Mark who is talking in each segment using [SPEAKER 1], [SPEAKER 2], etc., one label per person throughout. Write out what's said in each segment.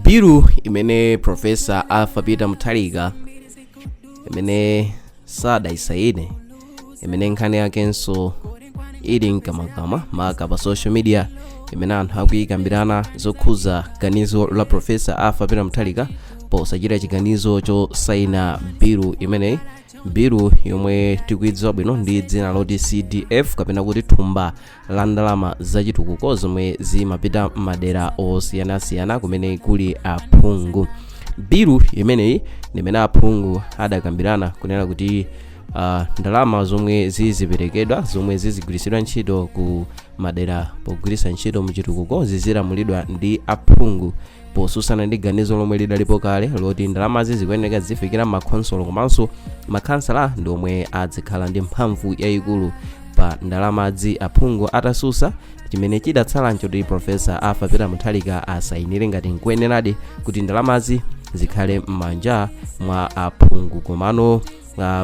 [SPEAKER 1] bilu imene Profesa Arthur Peter Mutharika imene sadaisaine imene nkhani yakenso ili mkamакama maka pa social media imene anthu akuyikambirana zokhuza ganizo la Profesa Arthur Peter Mutharika posachita chiganizo chosaina bilu imeneyi, bilu yomwe tikuidziwa bwino ndi dzina loti CDF kapena kuti thumba la ndalama zachitukuko zomwe zimapita madera osiyanasiyana kumene kuli aphungu. Bilu imeneyi ndimene aphungu adakambirana kunena kuti ndalama zomwe ziziperekedwa zomwe zizigwiritsidwa ntchito ku madera pogwiritsa ntchito muchitukuko zizilamulidwa ndi aphungu posusana ndi ganizo lomwe lidalipo kale loti ndalamazi zikuyeneka zifikira makonsolo komanso makhansala ndi omwe adzikhala ndi mphamvu yayikulu pa ndalamazi. Aphungu atasusa chimene chidatsala nchoti Profesa Arthur Peter Mutharika asainire ngati nkuyeneradi kuti ndalamazi zikhale m'manja mwa aphungu. Komano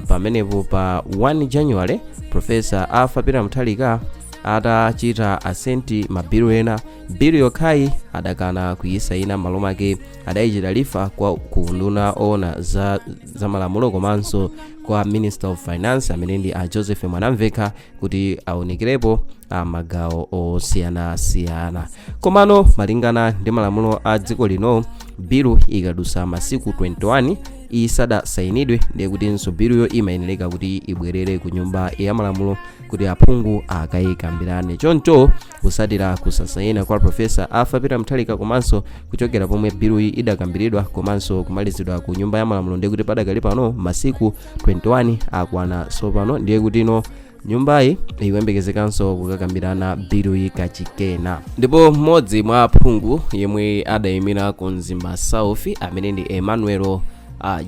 [SPEAKER 1] pamenepo pa 1 January Profesa Arthur Peter Mutharika atachita asenti mabilu ena, bilu yokhayi adakana kuyisaina malo make adayichita lifa kwa kunduna ona za malamulo komanso kwa Minister of Finance amene ndi a Joseph Mwanamveka kuti aonekerepo magawo osiyanasiyana. Komano malingana ndi malamulo a dziko lino bilu ikadusa masiku 21 isadasainidwe ndiye kutinso biluyo imayeneleka kuti ibwerere ku nyumba ya malamulo kuti aphungu akayikambirane. Choncho kusatira kusasaina kwa Profesa Arthur Peter Mutharika komanso kuchokera pomwe biluyi idakambiridwa komanso kumalizidwa ku nyumba ya malamulo ndiye kuti padakali pano masiku 21 akwana tsopano ndiye kutino nyumbayi ikuyembekezekanso kukakambirana biluyi kachikena. Ndipo mmodzi mwa aphungu yemwe adayimira ku Mzimba South amene ndi Emmanuel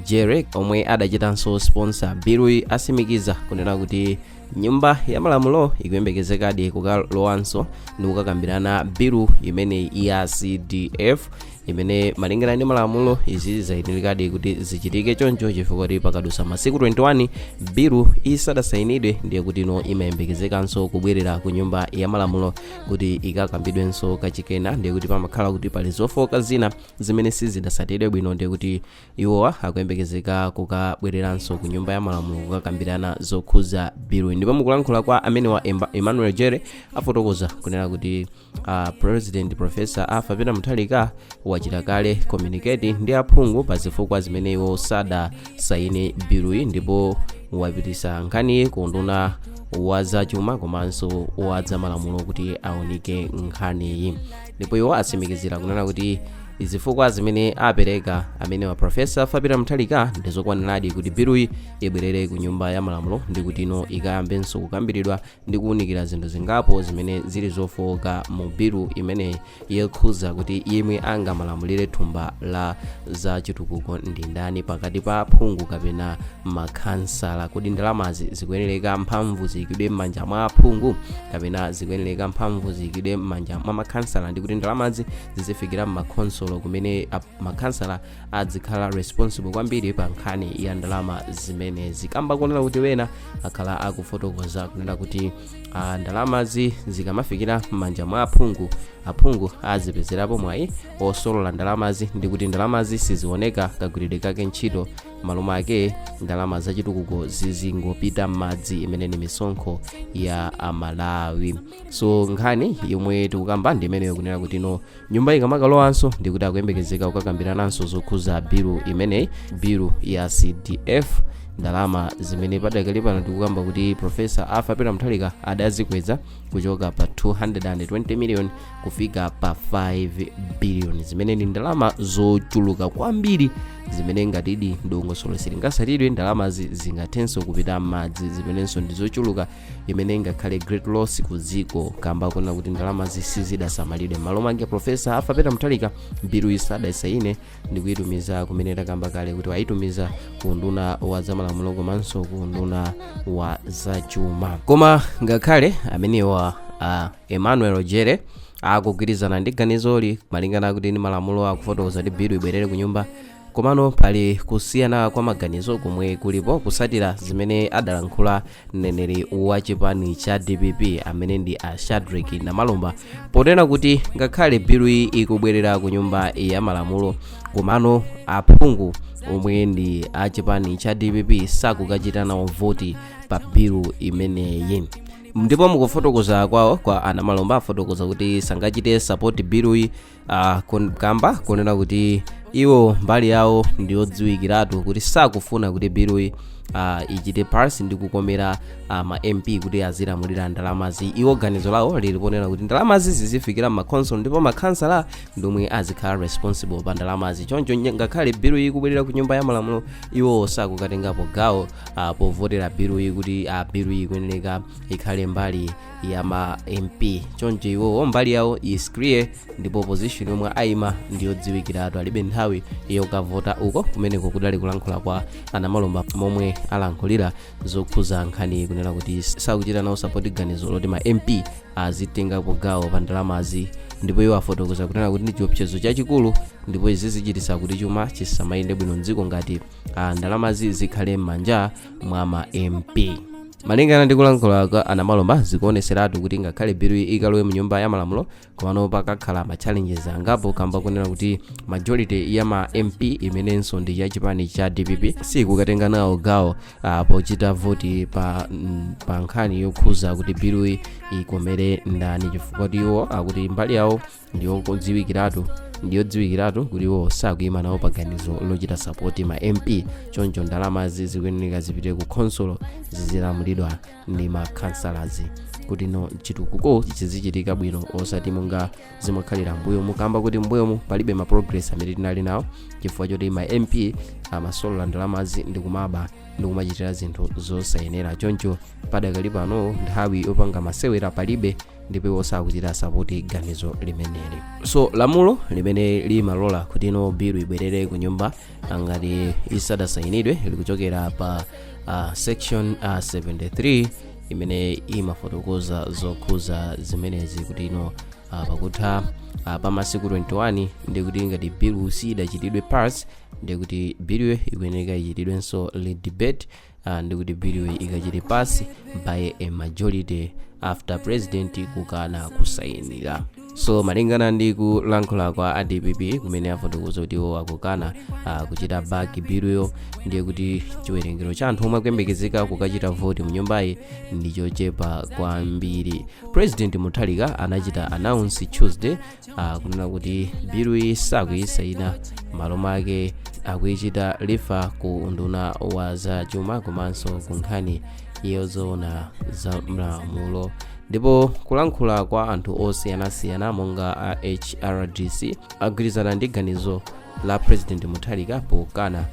[SPEAKER 1] Jere omwe adachitanso sponsor biluyi asimikiza kunena kuti nyumba ya malamulo ikuyembekezekadi kukalowanso ndi kukakambirana bilu imene ya CDF imene malingana ndi malamulo izi zayitirikadi kuti zichitike choncho chifukwa kuti pakadusa masiku 21 bilu isadasainidwe ndiye kuti ino imayembekezekanso kubwerera ku nyumba ya malamulo kuti ikakambidwenso kachikena. Ndiye kuti pamakhala kuti pali zofoka zina zimene sizidasatidwe bwino ndiye kuti iwowa akuyembekezeka kukabwereranso ku nyumba ya malamulo kukakambirana zokhuza bilu. Ndipo mukulankhula kwa amene wa Emmanuel Jere afotokoza kunena kuti President Profesa Arthur Peter Mutharika wachita kale communicate ndi aphungu pa zifukwa zimene iwo sadasaine biluyi ndipo wapitisa nkhani ku nduna wa zachuma komanso wadza malamulo kuti aonike nkhaniyi. Ndipo iwo asimikizira kunena kuti izifukwa zimene apereka amene wa Profesa Arthur Peter Mutharika ndizokwaniradi kuti biluyi ibwerere ku nyumba ya malamulo ndi kuti ino ikayambenso kukambiridwa ndi kuwunikira zinthu zingapo zimene zili zofoka mu bilu imene yekhuza kuti yemwe angamalamulire thumba la zachitukuko ndi ndani pakati pa aphungu kapena makhansala. Kuti ndalamazi zikuyenereka mphamvu ziyikidwe m'manja mwa aphungu kapena zikuyenereka mphamvu ziyikidwe m'manja mwa makhansala ndi kuti ndalamazi zizifikira m'makonsolo kumene makhansala adzikhala responsible kwambiri pa nkhani ya ndalama zimene zikamba kunena kuti wena akhala akufotokoza kunena kuti ndalamazi zikamafikira m'manja mwa aphungu azipezerapo mwayi osolola ndalamazi ndi kuti ndalamazi sizioneka kagwiridwe kake ntchito malo make ndalama zachitukuko zizingopita m'madzi imene ni misonkho ya Amalawi. So nkhani yomwe tikukamba ndi imeneyo kunena kuti ino nyumba ikamakalowanso ndi kuti akuyembekezeka kukakambirananso zokhuza bilu imeneyi, bilu ya CDF. Ndalama zimene padakali pano tikukamba kuti Profesa Arthur Peter Mutharika adazikweza kuchoka pa 220 million kufika pa 5 billion zimene ni ndalama zochuluka kwambiri zimene ngatidi ndongosolo silingasatidwe ndalamazi zingathenso kupita m'madzi zimenenso ndi zochuluka imene ngakhale great loss ku dziko kamba kuna kuti ndalamazi sizidasamalidwe. Malo mange Profesa Arthur Peter Mutharika bilu isadasaine ndi kuyitumiza kumene takamba kale kuti wayitumiza ku nduna wa zamalamulo komanso ku nduna wa zachuma. Koma ngakhale amenewa Emmanuel Jere akugwirizana ndi ganizoli malingana kuti ni malamulo akufotokoza kuti bilu ibwerere ku nyumba komano pali kusiyana kwa maganizo komwe kulipo kusatira zimene adalankhula mneneri wa chipani cha DPP amene ndi a Shadrack Namalomba ponena kuti ngakhale biluyi ikubwerera ku nyumba ya malamulo komano aphungu omwe ndi a chipani cha DPP sakukachita nawo voti pa bilu imeneyi. Ndipo mukufotokoza kwawo kwa Anamalomba afotokoza kuti sangachite support biluyi kamba konena kuti iwo mbali yawo ndiyodziwikiratu kuti sakufuna kuti biluyi ichite pass ndi kukomera ma MP kuti azilamulira ndalamazi. Iwo ganizo lawo liliponena kuti ndalamazi zizifikira makonsolo ndipo makhansala ndomwe azikhala responsible pa ndalamazi. Choncho ngakhale biluyi ikubwerera ku nyumba ya malamulo iwo sakukatengapo gawo povotera biluyi kuti biluyi ikuyeneka ikhale mbali ya ma MP. Choncho iwo mbali yawo is clear ndipo position yomwe ayima ndiyodziwikiratu, alibe nthawi yokavota uko kumeneko kudali kulankhula kwa Anamalomba momwe alankhulira zokhuza nkhani kunena kuti sakuchita nawo support ganizo loti ma MP azitengapo gawo pa ndalamazi. Ndipo iwo afotokoza kunena kuti ndi chiopsezo chachikulu ndipo izi zichitisa kuti chuma chisamayende bwino mdziko ngati ndalamazi zikhale m'manja mwa ma MP. Malingana ndi kulankhula kwa Anamalomba zikuoneseratu kuti ngakhale biluyi ikalowe mu nyumba ya malamulo komano pakakhala ma challenges angapo kamba kunena kuti majority ya ma MP imenenso ndi ya chipani cha DPP sikukatenga nawo gawo pochita voti pa nkhani yokhuza kuti biluyi ikomere ndani, chifukwa kuti iwo akuti mbali yawo ndiyodziwikiratu kuti iwo sakuyima nawo paganizo lochita support ma MP. Choncho ndalamazi zikuyeneka zipite ku consolo zizilamulidwa ndi ma councillors kuti no chitukuko chizichitika bwino osati monga zimakhalira mbuyo mukamba kuti mbuyomu palibe ma progress amene tinali nawo chifukwa choti ma MP amasolola ndalamazi ndi kumaba ndi kumachitira zinthu zosayenera. Choncho padakali pano nthawi yopanga masewera palibe ndipo iwo sakuchita support ganizo limeneli. So lamulo limene limalola kuti ino bilu ibwerere ku nyumba ngati isadasayinidwe likuchokera pa section 73 imene imafotokoza zokhuza zimenezi kuti ino pakutha pa masiku 21 ndikuti ngati bilu sidachitidwe pass ndikuti bilu ikuyeneka ichitidwenso debate ndikuti bilu ikachite pass by a majority after president kukana kusayinira. So malingana ndi kulankhula kwa DPP kumene afotokoza kuti iwo akukana kuchita back biluyo ndiye kuti chiwerengero cha anthu omwe akuyembekezeka kukachita voti mu nyumbayi ndi chochepa kwambiri. President Mutharika anachita announce Tuesday kunena kuti biluyi sakuyisayina malo make akuichita lifa ku nduna wa za chuma komanso ku nkhani yozoona za malamulo. Ndipo kulankhula kwa anthu osiyanasiyana monga HRDC agwirizana ndi ganizo la President Mutharika pokana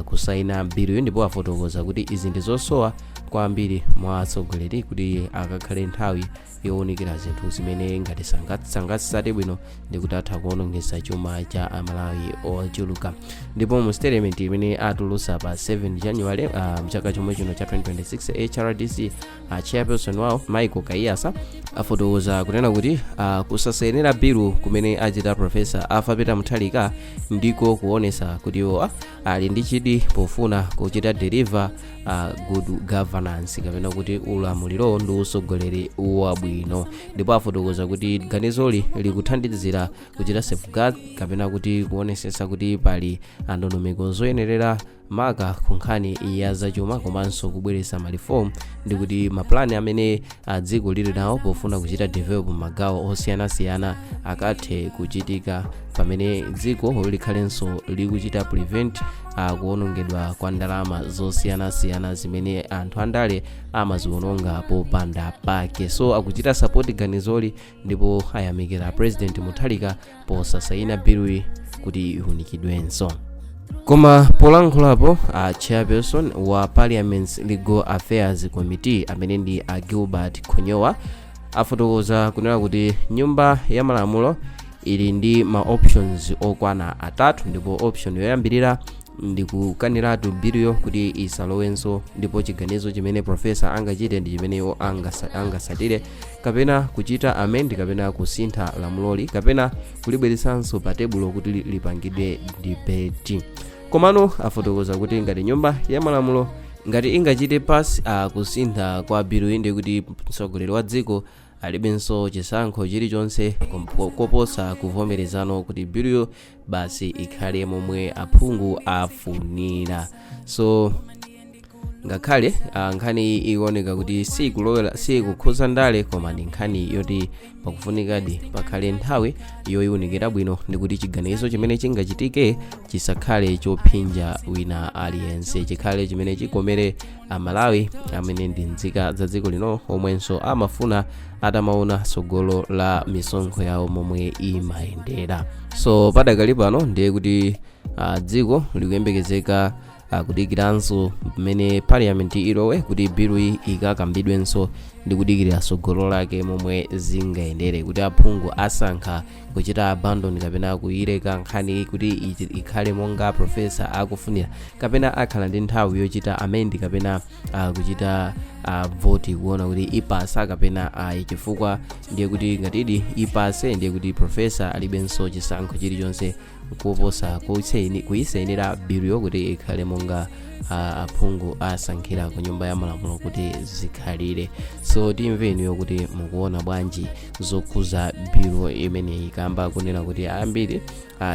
[SPEAKER 1] kusayina biluyo, ndipo afotokoza kuti izi ndi zosowa kwambiri mwa atsogoleri kuti akakhale nthawi yowunikira zinthu zimene ngati sangatsate bwino ndi kuti atha kuonongesa chuma cha Amalawi ochuluka. Ndipo mu statement imene atulutsa pa 7 January mchaka chomwe chino cha 2026 HRDC chairperson wawo Michael Kayasa afotokoza kunena kuti kusasayinira bilu kumene achita Professor Peter Mutharika ndiko kuonesa kuti iwo ali ndi chidi pofuna kuchita deliver good governance kapena kuti ulamuliro ndi usogoleri wabwino. Ndipo afotokoza kuti ganizoli likuthandizira kuchita safeguard kapena kuti kuonesesa kuti pali ndondomeko zoyenerera maka ku nkhani ya zachuma komanso kubweretsa reform ndi kuti maplani amene dziko lili nawo pofuna kuchita develop magawo osiyanasiyana akathe kuchitika pamene dziko likhalenso likuchita prevent kuonongedwa kwa ndalama zosiyanasiyana zimene anthu andale amaziwononga popanda pake. So akuchita support ganizoli ndipo ayamikira President Mutharika posasayina biluyi kuti iunikidwenso. Koma polankhulapo chairperson wa Parliament's Legal Affairs Committee amene ndi Gilbert Konyowa afotokoza kunena kuti nyumba ya malamulo ili ndi ma options okwana atatu, ndipo option yoyambirira ndikukaniratu biluyo kuti isalowenso, ndipo chiganizo chimene profesa angachite ndi chimeneyo angasatire, kapena kuchita amend kapena kusintha lamuloli, kapena kulibweretsanso pa tebulo kuti lipangidwe debate. Komano afotokoza kuti ngati nyumba ya malamulo ngati ingachite pasi kusintha kwa biluyi ndi kuti mtsogoleri wa dziko alibenso chisankho chilichonse koposa kuvomerezano kuti biluyo basi ikhale momwe aphungu afunira. So ngakhale nkhani ikuoneka kuti sikukhuza ndale, koma ndi nkhani yoti pakufunikadi pakhale nthawi yoyiwunikira bwino ndi kuti chiganizo chimene chingachitike chisakhale chophinja wina aliyense, chikhale chimene chikomere Amalawi amene ndi nzika za dziko lino omwenso amafuna atamaona tsogolo la misonkho yawo momwe imayendera. So padakali pano ndiye kuti dziko likuyembekezeka kudikiranso pamene parliament ilowe kuti biluyi ikakambidwenso ndi kudikirira tsogolo lake momwe zingayendere, kuti aphungu asankha kuchita abandon kapena kuyileka nkhani kuti ikhale monga profesa akufunira, kapena akhala ndi nthawi yochita amend kapena kuchita voti kuona kuti ipasa kapena ayi, chifukwa ndiye kuti ngatidi ipase ndiye kuti profesa alibenso chisankho chilichonse kuposa kuyisainira biluyo kuti ikhale monga aphungu asankhira ku nyumba ya malamulo kuti zikhalire. So timveniyo kuti mukuona bwanji zokhuza bilu imeneyi, kamba kunena kuti ambiri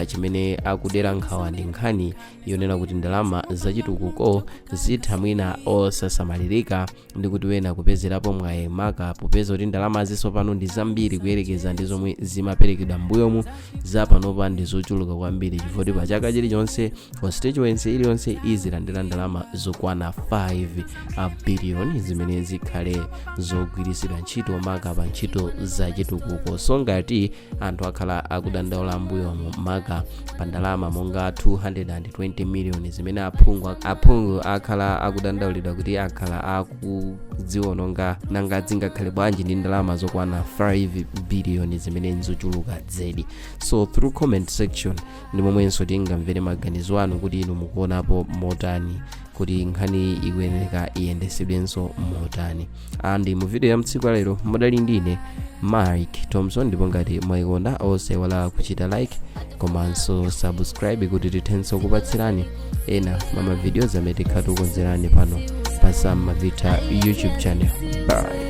[SPEAKER 1] chimene akudera nkhawa ndi nkhani yonena kuti ndalama zachitukuko zitha mwina osasamalirika ndi kuti wena kupezerapo mwayi maka popeza kuti ndalama zisopano ndi zambiri kuyerekeza ndi zomwe zimaperekedwa mbuyomu, zapanopa ndi zochuluka kwambiri, chifukwa pa chaka chilichonse constituency iliyonse izilandira ndalama zokwana 5 biliyoni zimene zikhale zogwiritsidwa ntchito maka pa ntchito zachitukuko. So ngati anthu akhala akudandaula mbuyomu maka pa ndalama monga 220 miliyoni zimene aphungu akhala akudandaulidwa kuti akhala akudziwononga nanga zingakhale bwanji ndi ndalama zokwana 5 biliyoni zimene nzochuluka zedi. So through comment section ndi momwenso tingamvere maganizo anu kuti inu mukuonapo motani, kuti nkhani ikuyeneka iyendesedwenso motani. Andi mu video ya mtsiku lero mudali ndine Mike Thompson, ndipo ngati mwayikonda osewala kuchita like komanso subscribe kuti tithenso kupatsirani ena mama videos amene tikhala tikukonzerani pano pa Sam Mavita YouTube channel. Bye.